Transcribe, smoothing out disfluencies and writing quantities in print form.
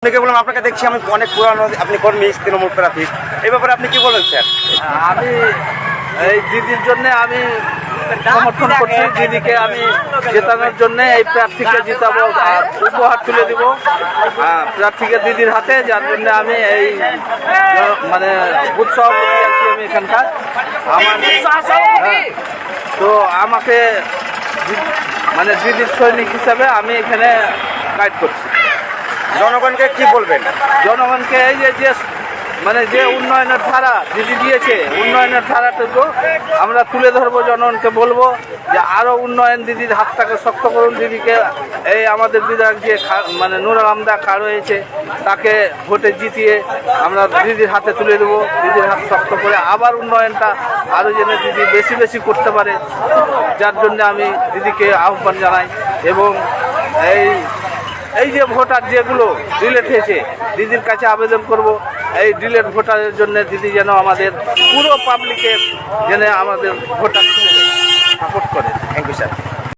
অনেকে বললাম আপনাকে দেখছি আমি অনেক পুরানো আপনি কর্মী তৃণমূল প্রার্থী এই ব্যাপারে আপনি কি বলেন স্যার? আমি এই দিদির জন্য আমি সমর্থন করছি। দিদিকে আমি জেতানোর জন্য এই প্রার্থীকে জিতাবো আর উপহার তুলে দিব প্রার্থীকে দিদির হাতে, যার জন্য আমি এই মানে বুথ সভাপতি আছি আমি এখানকার। আমার তো আমাকে মানে দিদির সৈনিক হিসাবে আমি এখানে গাইড করছি। জনগণকে কি বলবেন? জনগণকে এই যে মানে যে উন্নয়নের ধারা দিদি দিয়েছে, উন্নয়নের ধারাটুকু আমরা তুলে ধরবো, জনগণকে বলবো যে আরও উন্নয়ন, দিদির হাতটাকে শক্ত করুন। দিদিকে এই আমাদের বিধায়ক যে মানে নুরুল আমদা খাড় হয়েছে তাকে ভোটে জিতিয়ে আমরা দিদির হাতে তুলে দেবো। দিদির হাত শক্ত করে আবার উন্নয়নটা আরও যেন দিদি বেশি বেশি করতে পারে, যার জন্য আমি দিদিকে আহ্বান জানাই। এবং এই যে ভোটার যেগুলো ডিলেট হয়েছে, দিদির কাছে আবেদন করব এই ডিলেট ভোটারের জন্য দিদি যেন আমাদের পুরো পাবলিকের যেন আমাদের ভোটার সাপোর্ট করে। Thank you sir.